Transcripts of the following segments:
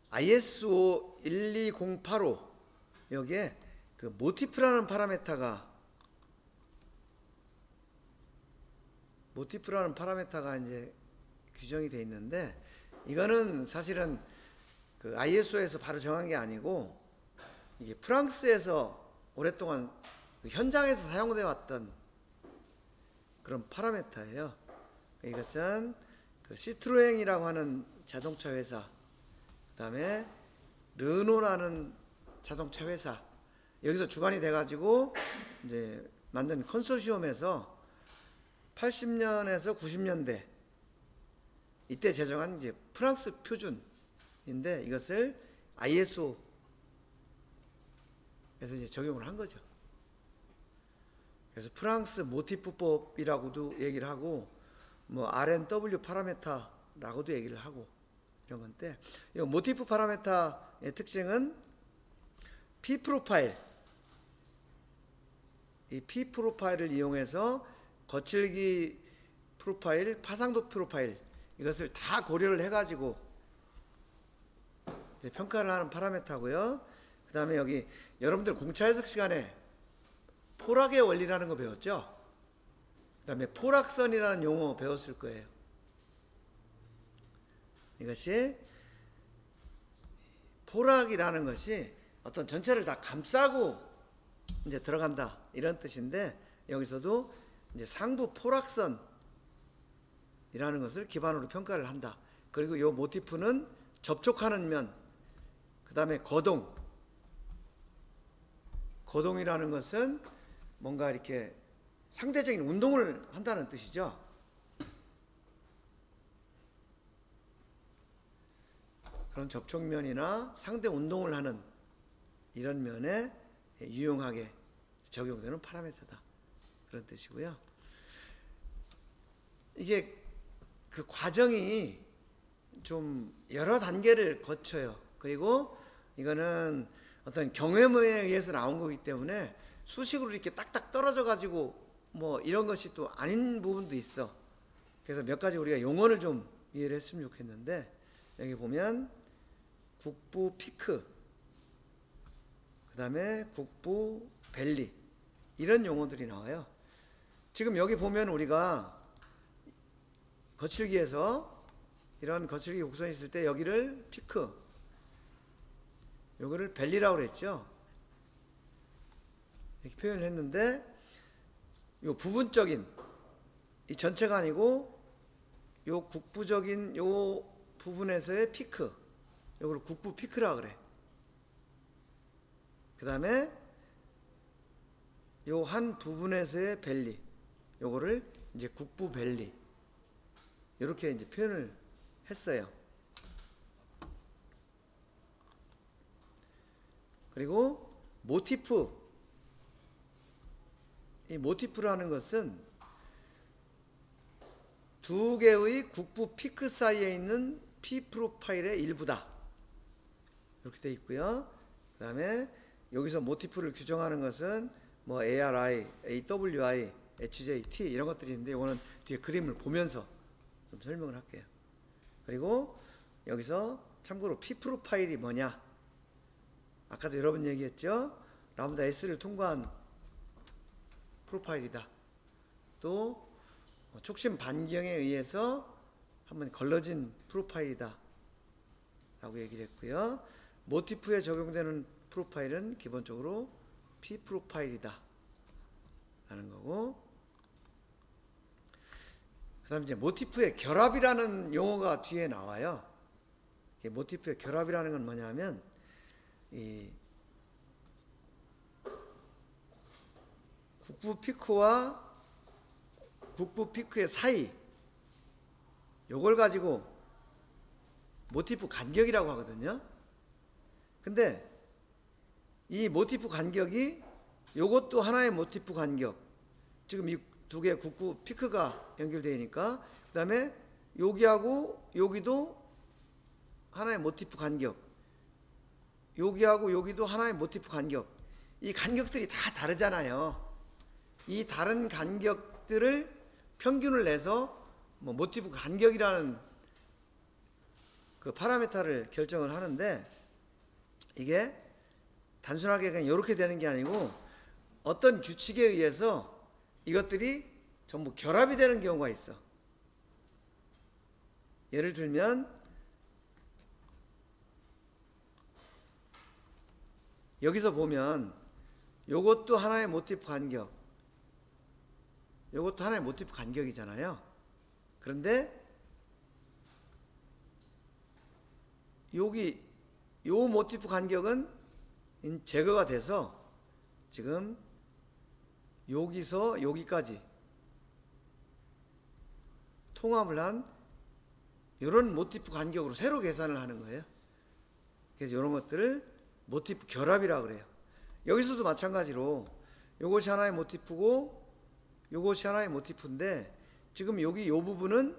ISO 12085 여기에 그 모티프라는 파라메타가 이제 규정이 되어 있는데, 이거는 사실은 그 ISO에서 바로 정한 게 아니고 이게 프랑스에서 오랫동안 그 현장에서 사용되어 왔던 그런 파라메타예요. 이것은 그 시트로엥이라고 하는 자동차 회사, 그 다음에 르노라는 자동차 회사, 여기서 주관이 돼가지고 이제 만든 컨소시엄에서 80년에서 90년대 이때 제정한 이제 프랑스 표준인데, 이것을 ISO에서 이제 적용을 한 거죠. 그래서 프랑스 모티프법이라고도 얘기를 하고, 뭐 RNW 파라메타라고도 얘기를 하고 이런 건데, 이 모티프 파라메타의 특징은 P 프로파일, 이 P 프로파일을 이용해서 거칠기 프로파일, 파상도 프로파일, 이것을 다 고려를 해가지고 이제 평가를 하는 파라메타고요. 그 다음에 여기 여러분들 공차 해석 시간에 포락의 원리라는 거 배웠죠? 그 다음에 포락선이라는 용어 배웠을 거예요. 이것이 포락이라는 것이 어떤 전체를 다 감싸고 이제 들어간다 이런 뜻인데, 여기서도 이제 상부 포락선이라는 것을 기반으로 평가를 한다. 그리고 이 모티프는 접촉하는 면, 그 다음에 거동이라는 것은 뭔가 이렇게 상대적인 운동을 한다는 뜻이죠. 그런 접촉면이나 상대 운동을 하는 이런 면에 유용하게 적용되는 파라미터다, 그런 뜻이고요. 이게 그 과정이 좀 여러 단계를 거쳐요. 그리고 이거는 어떤 경험에 의해서 나온 거기 때문에 수식으로 이렇게 딱딱 떨어져 가지고 뭐 이런 것이 또 아닌 부분도 있어. 그래서 몇 가지 우리가 용어를 좀 이해를 했으면 좋겠는데, 여기 보면 국부 피크, 그 다음에 국부 벨리, 이런 용어들이 나와요. 지금 여기 보면 우리가 거칠기에서 이런 거칠기 곡선이 있을 때 여기를 피크, 요거를 벨리라고 그랬죠. 이렇게 표현을 했는데, 요 부분적인, 이 전체가 아니고 요 국부적인 요 부분에서의 피크, 요거를 국부 피크라고 그래. 그 다음에 요 한 부분에서의 벨리, 요거를 이제 국부 벨리, 이렇게 이제 표현을 했어요. 그리고 모티프, 이 모티프라는 것은 두 개의 국부 피크 사이에 있는 P 프로파일의 일부다, 이렇게 되어 있고요. 그 다음에 여기서 모티프를 규정하는 것은 뭐 ARI, AWI, HJT 이런 것들이 있는데, 이거는 뒤에 그림을 보면서 좀 설명을 할게요. 그리고 여기서 참고로 P 프로파일이 뭐냐, 아까도 여러 번 얘기했죠. 람다 S를 통과한 프로파일이다. 또 촉심 반경에 의해서 한번 걸러진 프로파일이다 라고 얘기를 했고요. 모티프에 적용되는 프로파일은 기본적으로 P 프로파일이다 라는 거고, 그 다음에 이제 모티프의 결합이라는 용어가 뒤에 나와요. 모티프의 결합이라는 건 뭐냐면, 이 국부 피크와 국부 피크의 사이, 요걸 가지고 모티프 간격이라고 하거든요. 근데 이 모티프 간격이 요것도 하나의 모티프 간격, 지금 이 두 개의 국부 피크가 연결되어 있으니까, 그 다음에 여기하고 여기도 하나의 모티프 간격, 여기하고 여기도 하나의 모티프 간격, 이 간격들이 다 다르잖아요. 이 다른 간격들을 평균을 내서 뭐 모티프 간격이라는 그 파라메타를 결정을 하는데, 이게 단순하게 그냥 이렇게 되는 게 아니고 어떤 규칙에 의해서 이것들이 전부 결합이 되는 경우가 있어. 예를 들면 여기서 보면 요것도 하나의 모티프 간격, 요것도 하나의 모티프 간격이잖아요. 그런데 여기 요 모티프 간격은 제거가 돼서 지금 여기서 여기까지 통합을 한 이런 모티프 간격으로 새로 계산을 하는 거예요. 그래서 이런 것들을 모티프 결합이라고 그래요. 여기서도 마찬가지로 요것이 하나의 모티프고 요것이 하나의 모티프인데, 지금 여기 요 부분은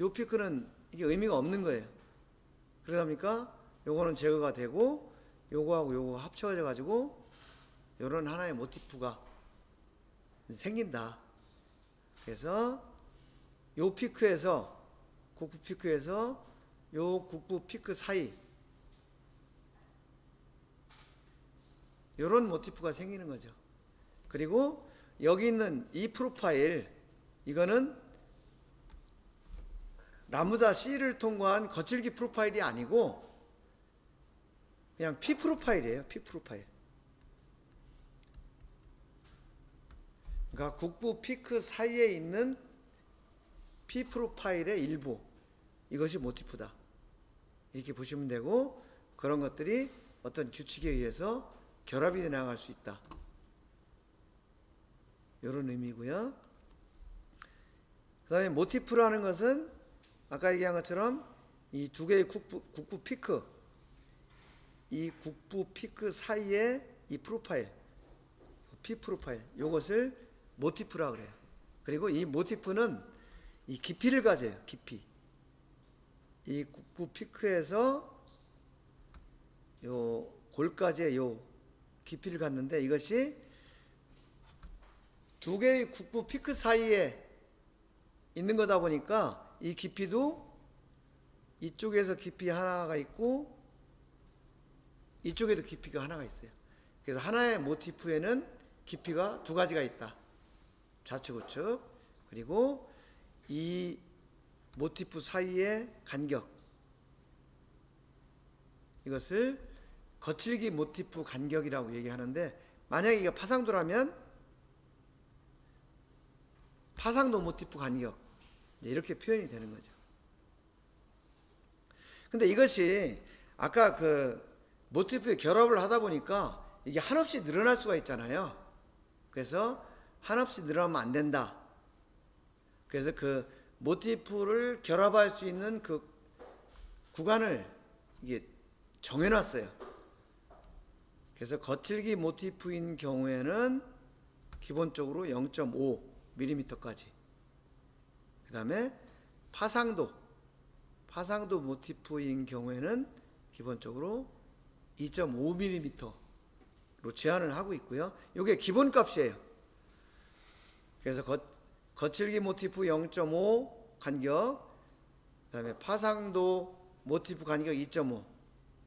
요 피크는 이게 의미가 없는 거예요. 그러다 보니까 요거는 제거가 되고 요거하고 요거 합쳐져 가지고 요런 하나의 모티프가 생긴다. 그래서 요 피크에서, 국부 피크에서 요 국부 피크 사이 요런 모티프가 생기는 거죠. 그리고 여기 있는 이 프로파일, 이거는 라무다 C를 통과한 거칠기 프로파일이 아니고 그냥 P 프로파일이에요. P 프로파일. 그러니까 국부 피크 사이에 있는 P 프로파일의 일부, 이것이 모티프다. 이렇게 보시면 되고, 그런 것들이 어떤 규칙에 의해서 결합이 돼 나갈 수 있다. 이런 의미고요. 그 다음에 모티프라는 것은 아까 얘기한 것처럼 이 두 개의 국부 피크, 이 국부 피크 사이에 이 프로파일, P 프로파일, 이것을 모티프라고 그래요. 그리고 이 모티프는 이 깊이를 가져요. 깊이. 이 국부 피크에서 요 골까지의 요 깊이를 갖는데, 이것이 두 개의 국부 피크 사이에 있는 거다 보니까 이 깊이도 이쪽에서 깊이 하나가 있고 이쪽에도 깊이가 하나가 있어요. 그래서 하나의 모티프에는 깊이가 두 가지가 있다. 좌측 우측. 그리고 이 모티프 사이의 간격, 이것을 거칠기 모티프 간격이라고 얘기하는데, 만약에 이게 파상도라면 파상도 모티프 간격, 이렇게 표현이 되는 거죠. 근데 이것이 아까 그 모티프의 결합을 하다 보니까 이게 한없이 늘어날 수가 있잖아요. 그래서 한없이 늘어나면 안 된다. 그래서 그 모티프를 결합할 수 있는 그 구간을 이게 정해놨어요. 그래서 거칠기 모티프인 경우에는 기본적으로 0.5mm까지. 그 다음에 파상도 모티프인 경우에는 기본적으로 2.5mm로 제한을 하고 있고요. 이게 기본값이에요. 그래서 거칠기 모티프 0.5 간격, 그 다음에 파상도 모티프 간격 2.5,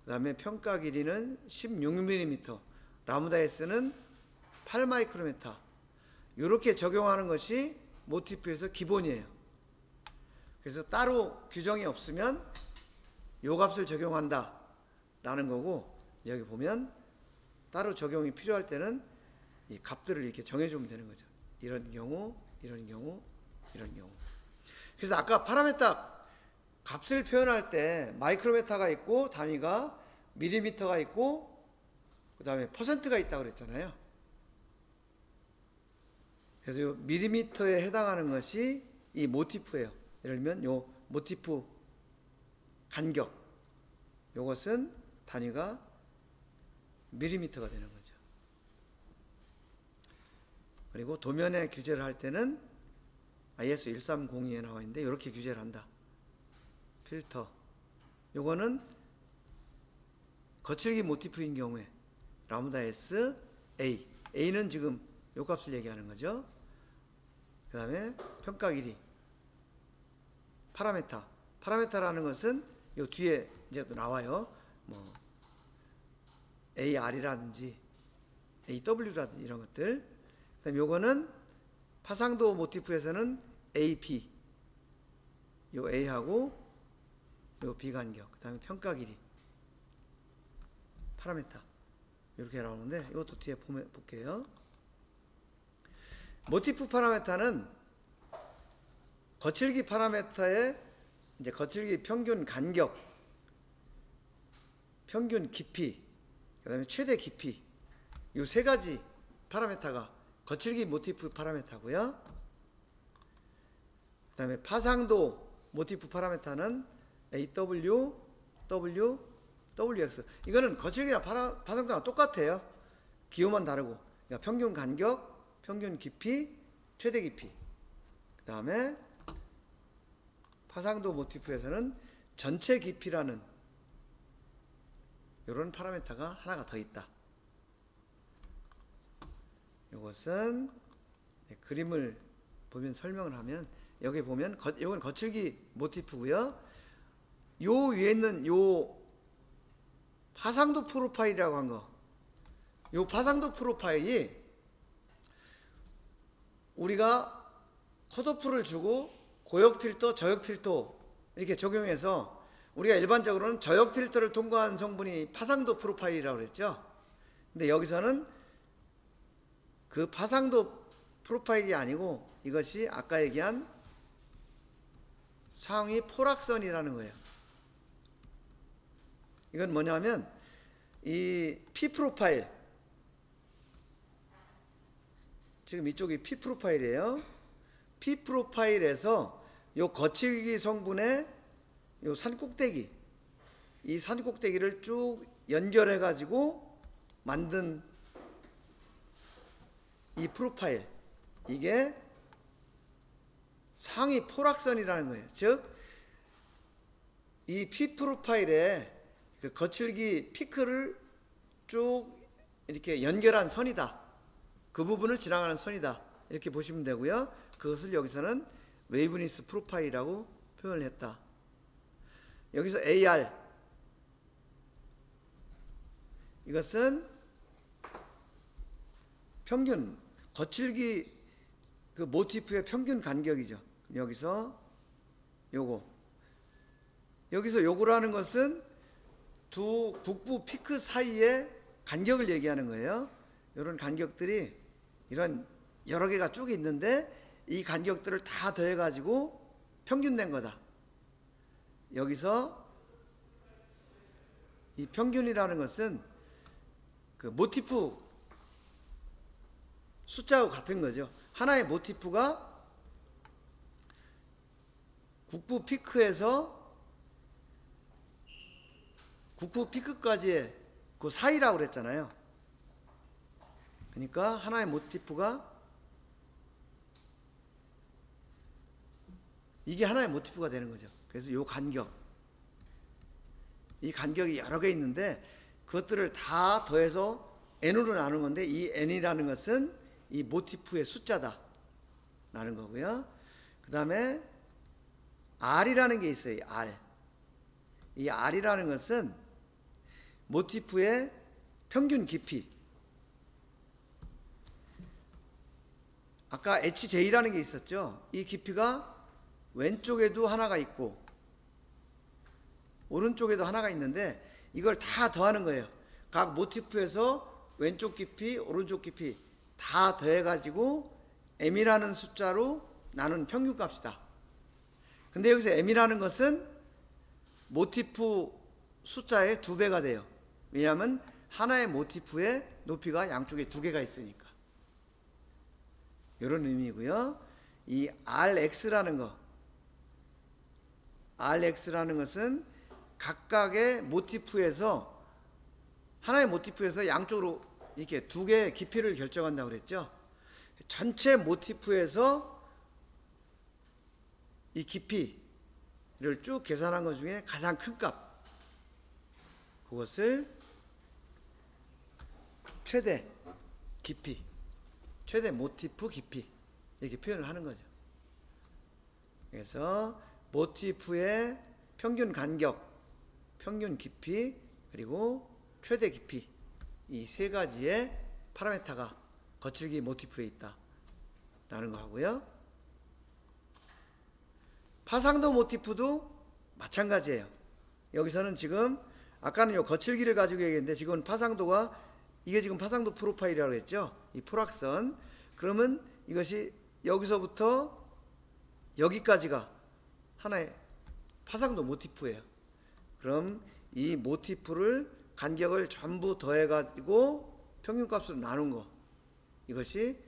그 다음에 평가 길이는 16mm, 라무다 S는 8마이크로메타. 이렇게 적용하는 것이 모티프에서 기본이에요. 그래서 따로 규정이 없으면 요 값을 적용한다 라는 거고, 여기 보면 따로 적용이 필요할 때는 이 값들을 이렇게 정해주면 되는 거죠. 이런 경우, 이런 경우, 이런 경우. 그래서 아까 파라메타 값을 표현할 때 마이크로메타가 있고 단위가 밀리미터가 있고 그 다음에 퍼센트가 있다고 그랬잖아요. 그래서 요 밀리미터에 해당하는 것이 이 모티프예요. 예를 들면 요 모티프 간격, 요것은 단위가 밀리미터가 되는 거죠. 그리고 도면에 규제를 할 때는 IS 1302에 나와 있는데 이렇게 규제를 한다. 필터. 요거는 거칠기 모티프인 경우에 라무다 S A. A는 지금 요 값을 얘기하는 거죠. 그 다음에 평가 길이. 파라메타라는 것은 요 뒤에 이제 또 나와요. 뭐 AR이라든지 AW라든지 이런 것들. 그다음에 요거는 파상도 모티프에서는 AP, 요 A하고 요 B 간격, 그다음에 평가 길이, 파라메타 이렇게 나오는데 이것도 뒤에 보면 볼게요. 모티프 파라메타는 거칠기 파라메타의 이제 거칠기 평균 간격, 평균 깊이, 그다음에 최대 깊이, 요 세 가지 파라메타가 거칠기 모티프 파라메타고요. 그다음에 파상도 모티프 파라메타는 AW, W, WX. 이거는 거칠기나 파상도랑 똑같아요. 기호만 다르고. 그러니까 평균 간격, 평균 깊이, 최대 깊이. 그다음에 파상도 모티프에서는 전체 깊이라는 이런 파라메타가 하나가 더 있다. 이것은 그림을 보면 설명을 하면 여기 보면 이건 거칠기 모티프고요. 요 위에 있는 요 파상도 프로파일이라고 한 거, 요 파상도 프로파일이 우리가 컷오프를 주고 고역 필터, 저역 필터 이렇게 적용해서 우리가 일반적으로는 저역 필터를 통과한 성분이 파상도 프로파일이라고 그랬죠. 근데 여기서는 그 파상도 프로파일이 아니고 이것이 아까 얘기한 상위 포락선이라는 거예요. 이건 뭐냐면 이 P 프로파일, 지금 이쪽이 P 프로파일이에요. P 프로파일에서 요 거칠기 성분의 요 산꼭대기, 이 산꼭대기를 쭉 연결해 가지고 만든 이 프로파일, 이게 상위 포락선이라는 거예요. 즉 이 P 프로파일에 그 거칠기 피크를 쭉 이렇게 연결한 선이다. 그 부분을 지나가는 선이다. 이렇게 보시면 되고요. 그것을 여기서는 웨이브니스 프로파일이라고 표현을 했다. 여기서 AR, 이것은 평균, 거칠기 그 모티프의 평균 간격이죠. 여기서 요거라는 것은 두 국부 피크 사이의 간격을 얘기하는 거예요. 이런 간격들이 이런 여러 개가 쭉 있는데 이 간격들을 다 더해 가지고 평균된 거다. 여기서 이 평균이라는 것은 그 모티프 숫자하고 같은 거죠. 하나의 모티프가 국부 피크에서 국부 피크까지의 그 사이라고 그랬잖아요. 그러니까 하나의 모티프가 이게 하나의 모티프가 되는 거죠. 그래서 요 간격, 이 간격이 여러 개 있는데 그것들을 다 더해서 n으로 나눈 건데 이 n이라는 것은 이 모티프의 숫자다 라는 거고요. 그 다음에 r이라는 게 있어요. r. 이 r이라는 것은 모티프의 평균 깊이. 아까 HJ라는 게 있었죠. 이 깊이가 왼쪽에도 하나가 있고 오른쪽에도 하나가 있는데 이걸 다 더하는 거예요. 각 모티프에서 왼쪽 깊이, 오른쪽 깊이 다 더해가지고 m이라는 숫자로 나눈 평균값이다. 근데 여기서 m이라는 것은 모티프 숫자의 2배가 돼요. 왜냐하면 하나의 모티프의 높이가 양쪽에 2개가 있으니까. 이런 의미고요. 이 RX라는 거, RX라는 것은 각각의 모티프에서 하나의 모티프에서 양쪽으로 이렇게 2개의 깊이를 결정한다고 그랬죠. 전체 모티프에서 이 깊이를 쭉 계산한 것 중에 가장 큰 값, 그것을 최대 깊이, 최대 모티프 깊이 이렇게 표현을 하는 거죠. 그래서 모티프의 평균 간격, 평균 깊이 그리고 최대 깊이, 이 세 가지의 파라미터가 거칠기 모티프에 있다 라는 거 하고요. 파상도 모티프도 마찬가지예요. 여기서는 지금 아까는 요 거칠기를 가지고 얘기했는데 지금은 파상도가, 이게 지금 파상도 프로파일이라고 했죠. 이 포락선. 그러면 이것이 여기서부터 여기까지가 하나의 파상도 모티프예요. 그럼 이 모티프를 간격을 전부 더해 가지고 평균값으로 나눈 거, 이것이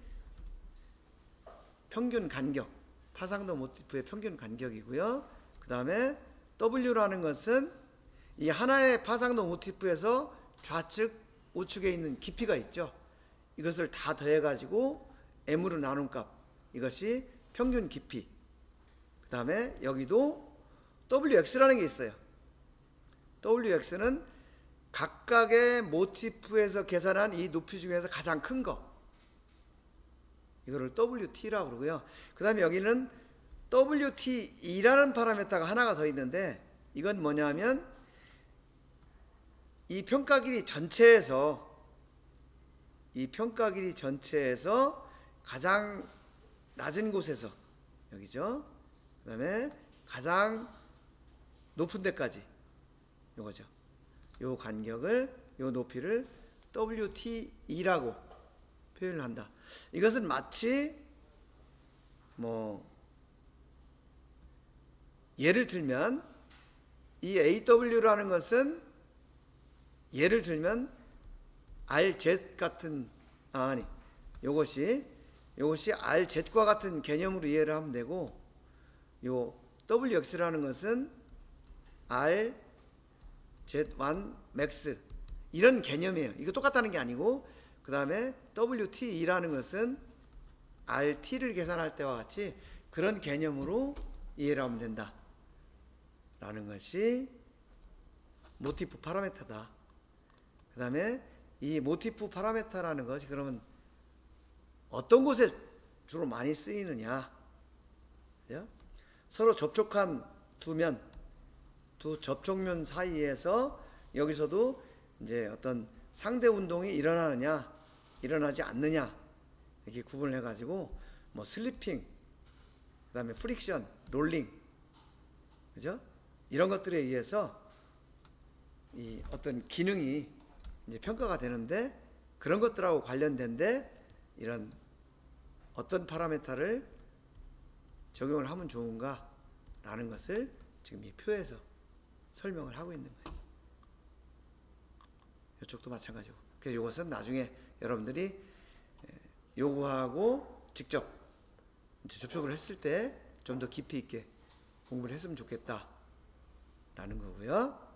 평균 간격, 파상도 모티프의 평균 간격이고요. 그 다음에 W라는 것은 이 하나의 파상도 모티프에서 좌측 우측에 있는 깊이가 있죠. 이것을 다 더해 가지고 M으로 나눈 값, 이것이 평균 깊이. 그 다음에 여기도 WX라는 게 있어요. WX는 각각의 모티프에서 계산한 이 높이 중에서 가장 큰 거, 이거를 WT라고 그러고요. 그 다음에 여기는 WT2라는 파라미터가 하나가 더 있는데, 이건 뭐냐면 이 평가 길이 전체에서 가장 낮은 곳에서, 여기죠. 그 다음에 가장 높은 데까지, 요거죠. 요 간격을, 요 높이를 WT2라고 표현을 한다. 이것은 마치 예를 들면 이 AW라는 것은 예를 들면 RZ 같은, 요것이 RZ과 같은 개념으로 이해를 하면 되고, 요 WX라는 것은 RZ1 max 이런 개념이에요. 이거 똑같다는 게 아니고, 그 다음에 WT2라는 것은 RT를 계산할 때와 같이 그런 개념으로 이해를 하면 된다 라는 것이 모티프 파라미터다. 그 다음에 이 모티프 파라미터라는 것이 그러면 어떤 곳에 주로 많이 쓰이느냐, 그죠? 서로 접촉한 두 접촉면 사이에서 여기서도 이제 어떤 상대 운동이 일어나느냐 일어나지 않느냐 이렇게 구분을 해가지고 슬리핑, 그 다음에 프릭션, 롤링, 그죠? 이런 것들에 의해서 이 어떤 기능이 이제 평가가 되는데, 그런 것들하고 관련된데 이런 어떤 파라미터를 적용을 하면 좋은가 라는 것을 지금 이 표에서 설명을 하고 있는 거예요. 이쪽도 마찬가지고. 그래서 이것은 나중에 여러분들이 요구하고 직접 접촉을 했을 때 좀 더 깊이 있게 공부를 했으면 좋겠다 라는 거고요.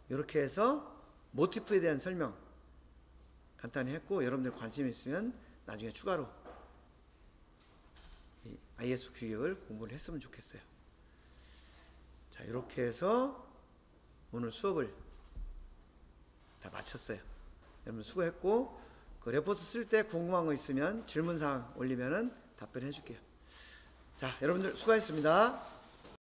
이렇게 해서 모티프에 대한 설명 간단히 했고, 여러분들 관심 있으면 나중에 추가로 이 ISO 규격을 공부를 했으면 좋겠어요. 자, 이렇게 해서 오늘 수업을 다 마쳤어요. 여러분 수고했고, 그 레포트 쓸 때 궁금한 거 있으면 질문사항 올리면은 답변해 줄게요. 자, 여러분들 수고하셨습니다.